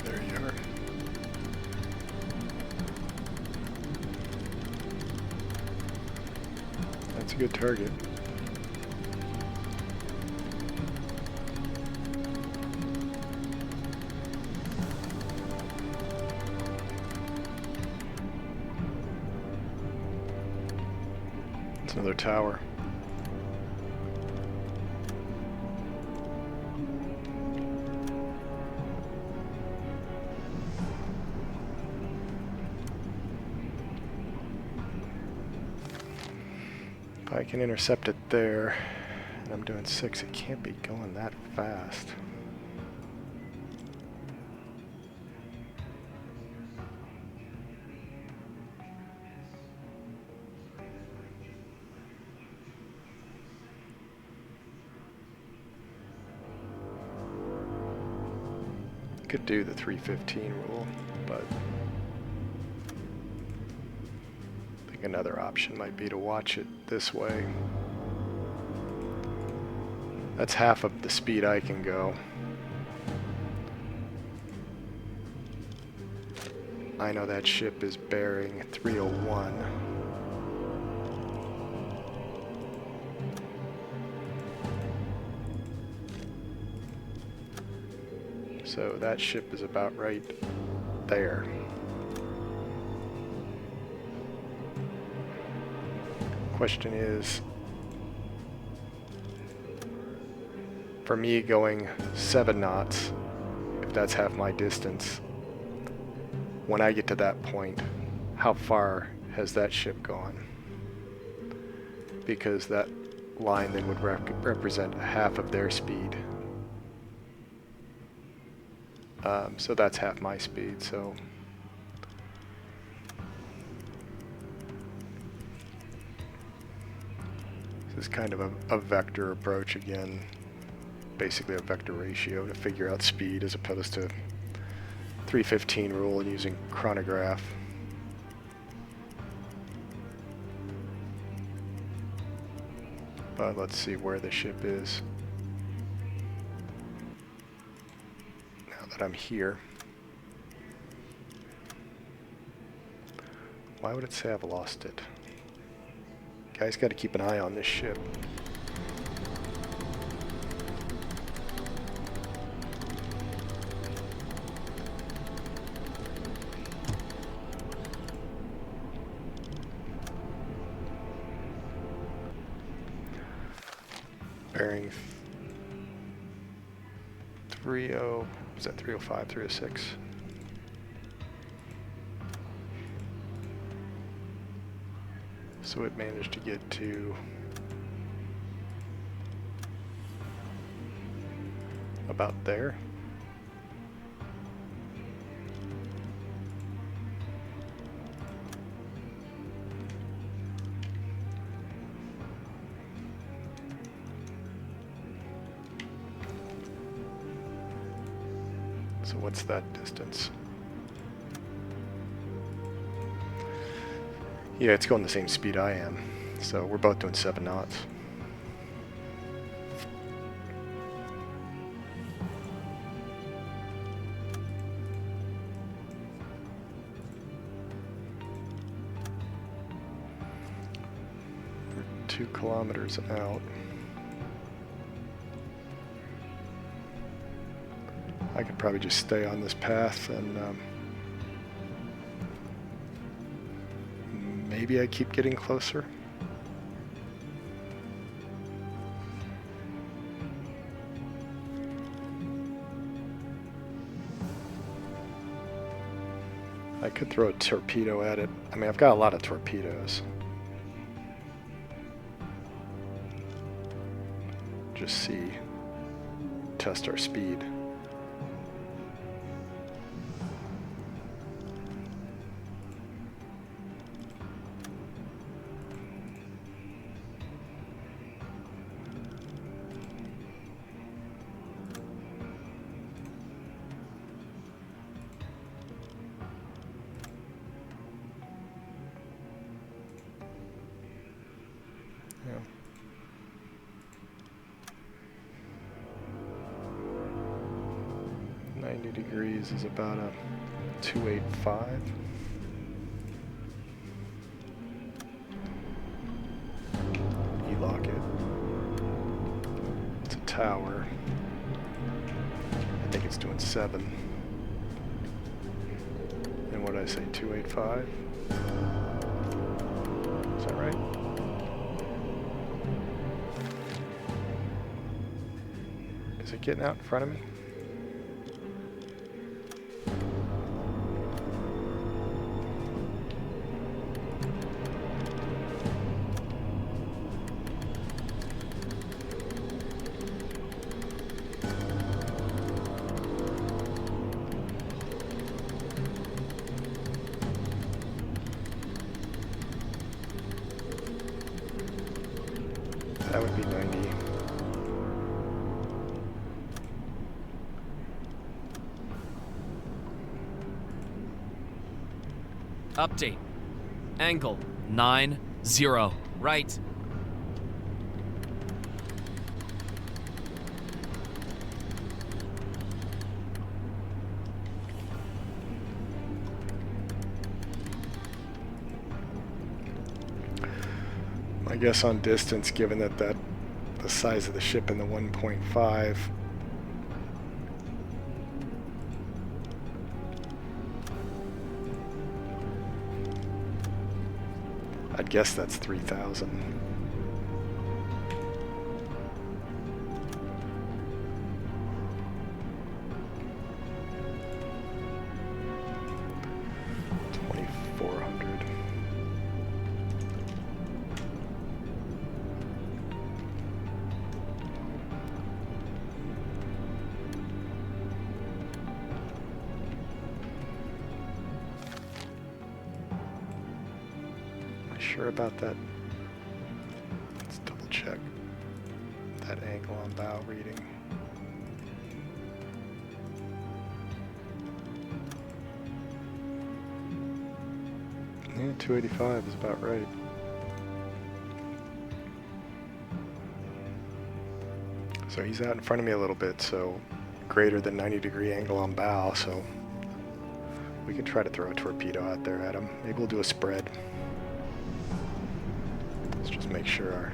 There you are. That's a good target. It's another tower. If I can intercept it there, and I'm doing 6, it can't be going that fast. Could do the 315 rule, but I think another option might be to watch it this way. That's half of the speed I can go. I know that ship is bearing 301. So that ship is about right there. Question is, for me going 7 knots, if that's half my distance, when I get to that point, how far has that ship gone? Because that line then would represent half of their speed. So that's half my speed, so this is kind of a vector approach again, basically a vector ratio to figure out speed as opposed to 315 rule and using chronograph. But let's see where the ship is. That I'm here. Why would it say I've lost it? Guys, got to keep an eye on this ship. bearing 30, was that 305, 306? So it managed to get to about there. So what's that distance? Yeah, it's going the same speed I am. So we're both doing 7 knots. We're 2 kilometers out. I could probably just stay on this path and maybe I keep getting closer. I could throw a torpedo at it. I mean, I've got a lot of torpedoes. Just see, test our speed. Yeah. Degrees is about a 285. E-lock it. It's a tower. I think it's doing 7. And what did I say, 285? Is that right? Is it getting out in front of me? That would be 90. Update. Angle 90. Right. I guess on distance, given that the size of the ship in the 1.5, I'd guess that's 3,000. Sure about that? Let's double check that angle on bow reading. Yeah, 285 is about right. So he's out in front of me a little bit, so greater than 90-degree angle on bow, so we can try to throw a torpedo out there at him. Maybe we'll do a spread. Let's just make sure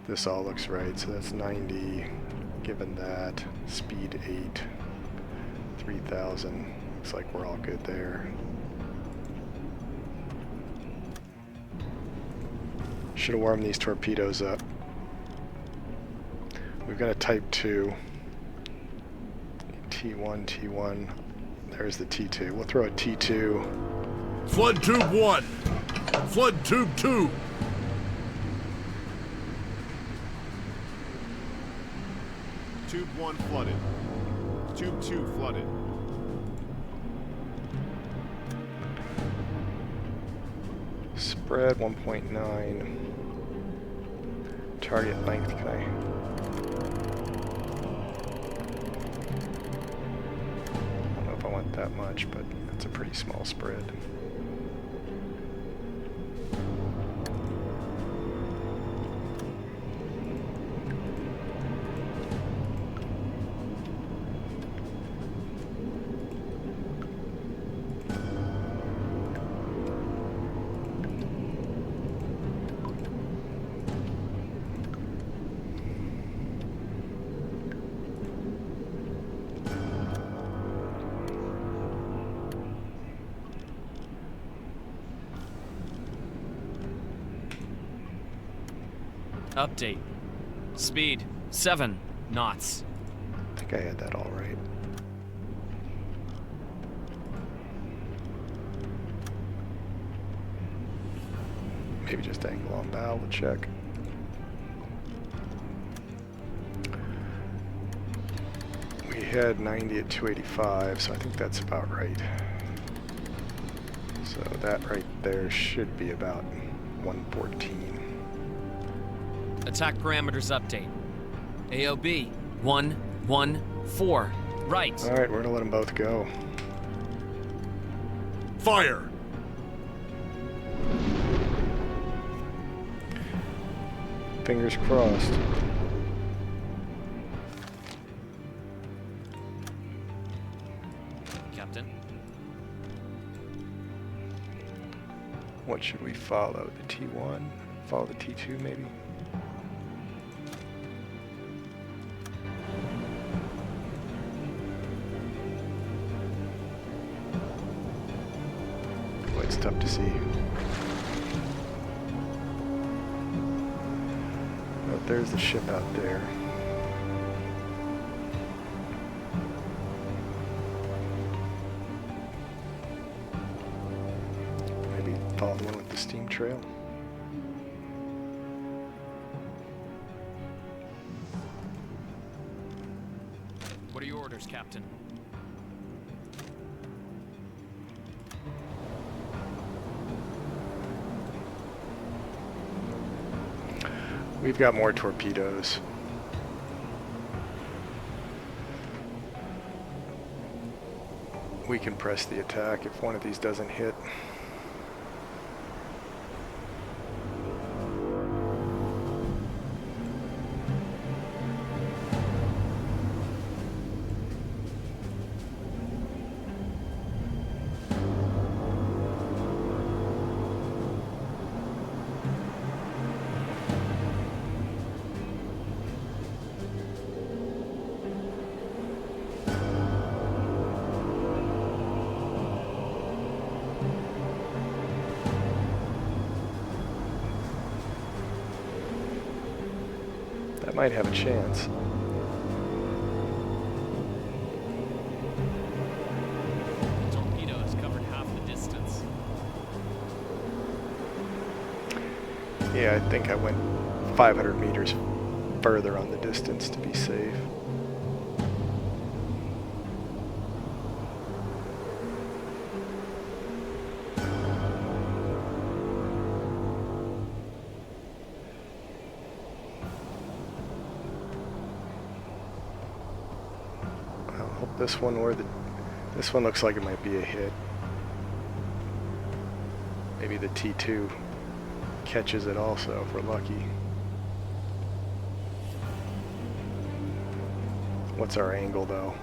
this all looks right. So that's 90, given that, speed 8, 3,000. Looks like we're all good there. Should have warmed these torpedoes up. we've got a Type 2. T1, T1. There's the T2. We'll throw a T2. Flood tube 1. Flood tube 2. Tube 1 flooded. Tube 2 flooded. Spread 1.9. Target length, can I? I don't know if I want that much, but it's a pretty small spread. Update. Speed 7 knots. I think I had that all right. Maybe just angle on bow, we'll check. We had 90 at 285, so I think that's about right. So that right there should be about 114. Attack parameters update. AOB 114. Right. Alright, we're gonna let them both go. Fire. Fingers crossed. Captain. What should we follow? The T1? Follow the T2 maybe? Boy, it's tough to see. Oh, there's the ship out there. Maybe follow the one with the steam trail. What are your orders, Captain? We've got more torpedoes. We can press the attack if one of these doesn't hit. That might have a chance. The torpedo has covered half the distance. Yeah, I think I went 500 meters further on the distance to be safe. I hope this one this one looks like it might be a hit. Maybe the T2 catches it also if we're lucky. What's our angle though?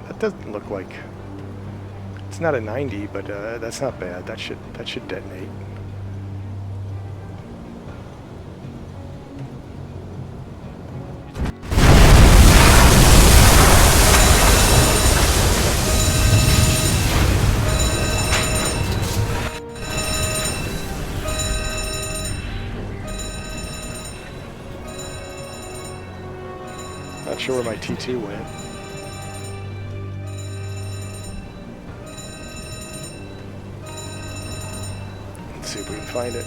That doesn't look like, it's not a 90, but that's not bad. That should detonate. not sure where my T2 went. Let's see if we can find it.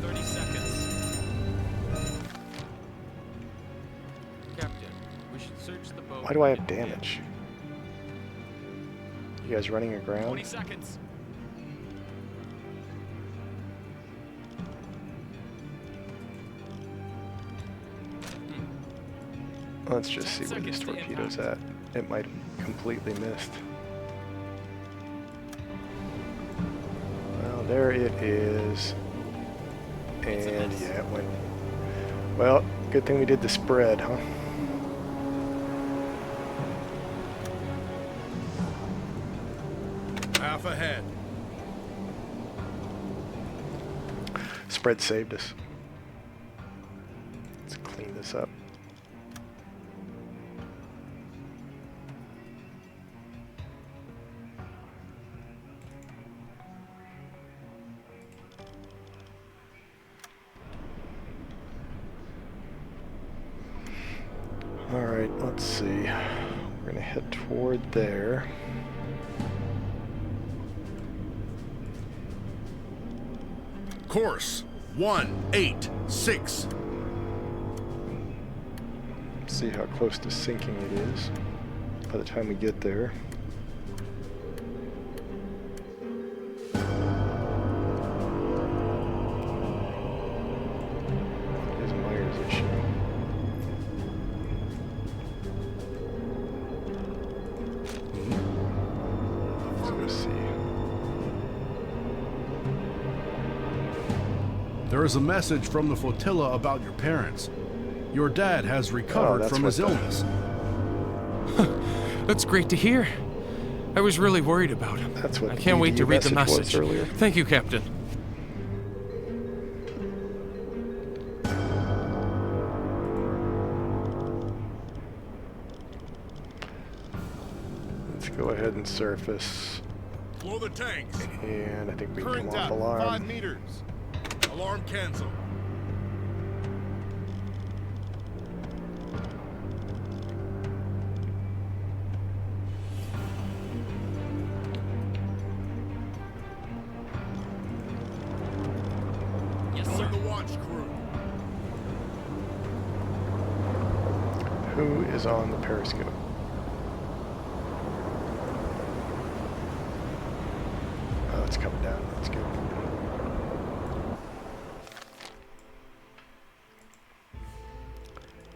30 seconds. Captain, we should search the boat. Why do I have and- damage? You guys running 20 aground? seconds. Let's just see 10 where this seconds to torpedo's at. It might have completely missed. Well, there it is. And yeah, it went. Well, good thing we did the spread, huh? Half ahead. Spread saved us. Let's clean this up. All right, let's see. We're gonna head toward there. Course 186. See how close to sinking it is by the time we get there. Here's Myers' issue. So let's see. There is a message from the flotilla about your parents. Your dad has recovered that's from his what the- illness. That's great to hear. I was really worried about him. That's what I can't wait to read the was message. earlier. Thank you, Captain. Let's go ahead and surface. Blow the tanks. And I think we can Current come off depth, alarm. 5 meters. Alarm cancel. Yes, Calling sir. the watch crew. Who is on the periscope? Oh, it's coming down. That's good.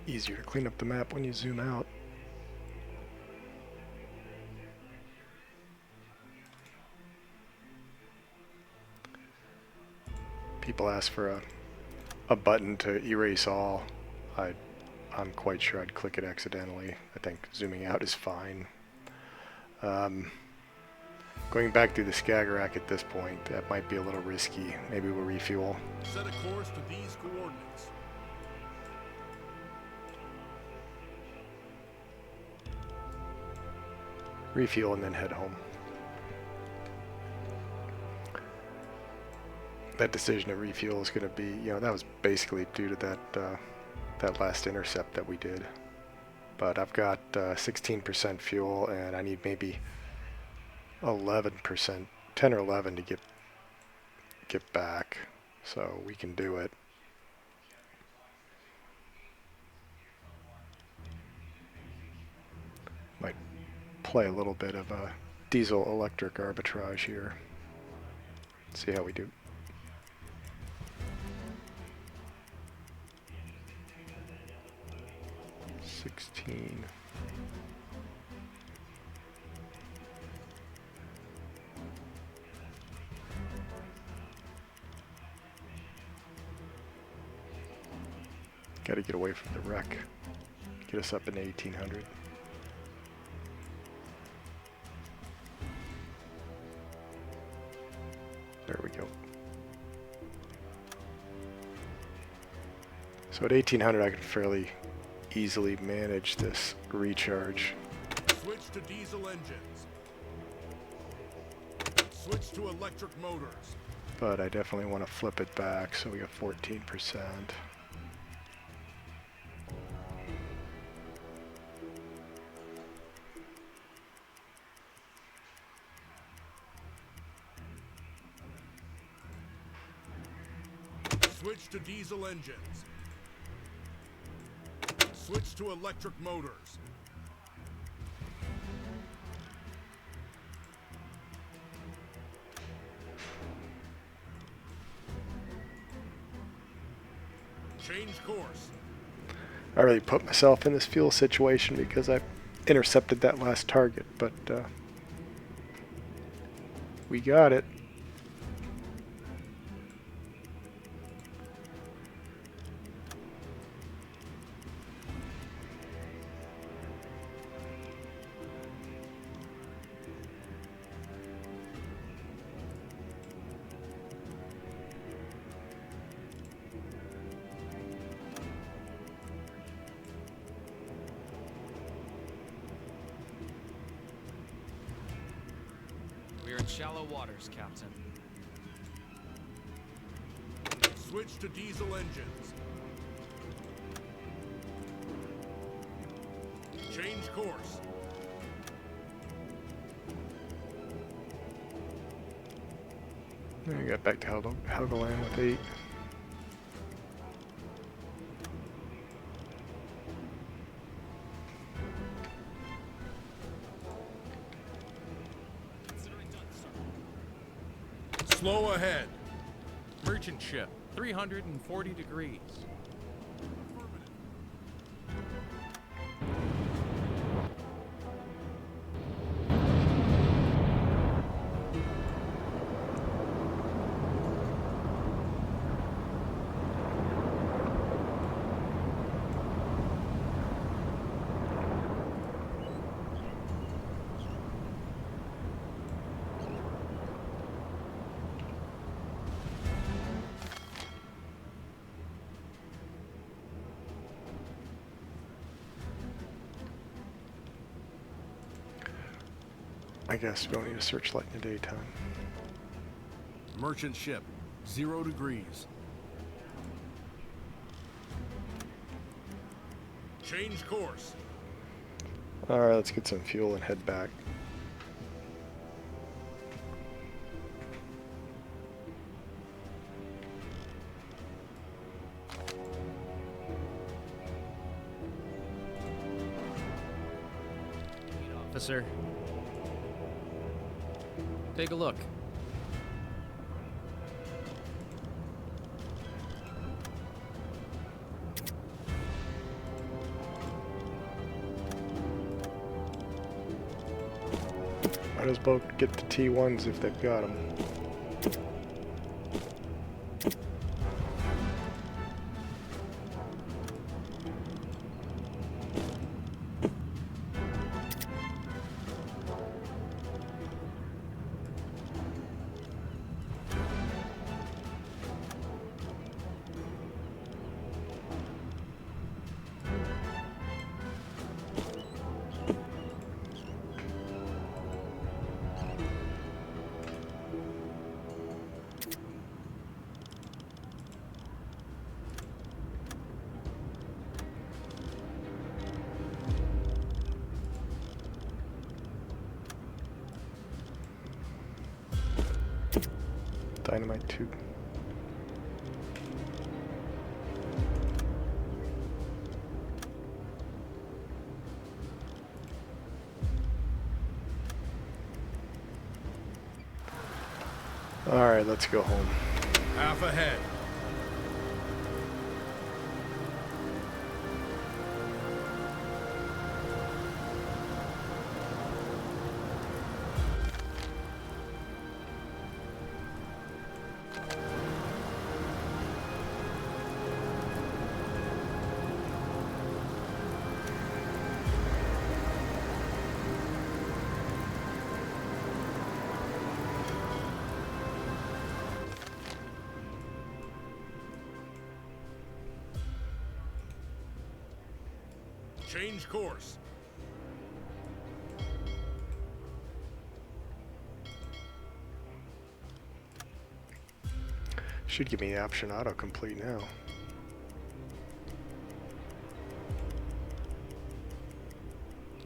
Easier to clean up the map when you zoom out. People ask for a button to erase all. I'm quite sure I'd click it accidentally. I think zooming out is fine. Going back through the Skagerrak at this point, that might be a little risky. Maybe we'll refuel. Set a course to these coordinates. Refuel and then head home. That decision to refuel is going to be, that was basically due to that last intercept that we did. But I've got 16% fuel and I need maybe 11%, 10 or 11 to get back. So we can do it. Might play a little bit of a diesel electric arbitrage here. See how we do. $16. Got to get away from the wreck. Get us up in 1800. There we go. So at 1800 I can fairly easily manage this recharge. Switch to diesel engines. Switch to electric motors. But I definitely want to flip it back, so we got 14%. Switch to diesel engines. Switch to electric motors. Change course. I really put myself in this fuel situation because I intercepted that last target, but we got it. We're in shallow waters, Captain. Switch to diesel engines. Change course. I got back to Helgoland with 8. Slow ahead. Merchant ship, 340 degrees. I guess we don't need a searchlight in the daytime. Merchant ship, 0 degrees. Change course. Alright, let's get some fuel and head back. Officer. Take a look. Might as well get the T1s if they've got them. Dynamite 2. Alright, let's go home. Half ahead. Change course. Should give me the option autocomplete now.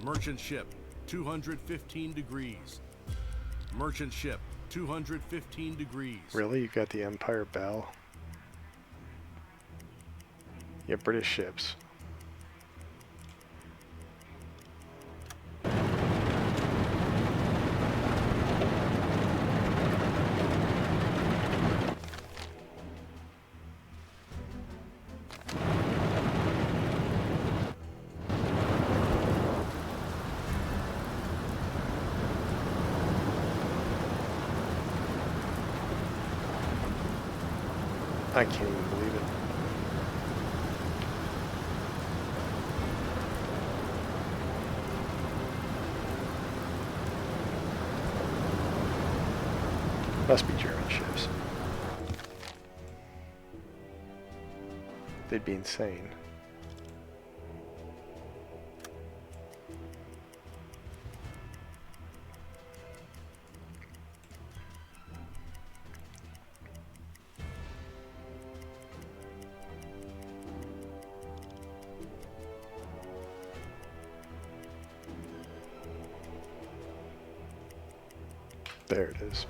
Merchant ship, 215 degrees. Merchant ship, 215 degrees. Really? You got the Empire Bell? Yeah, British ships. I can't even believe it. Must be German ships. They'd be insane. There it is.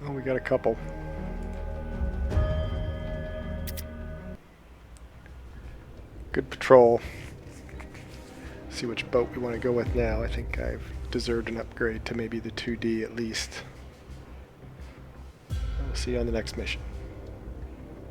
Oh, we got a couple. Good patrol. See which boat we want to go with now. I think I've deserved an upgrade to maybe the 2D at least. We'll see you on the next mission.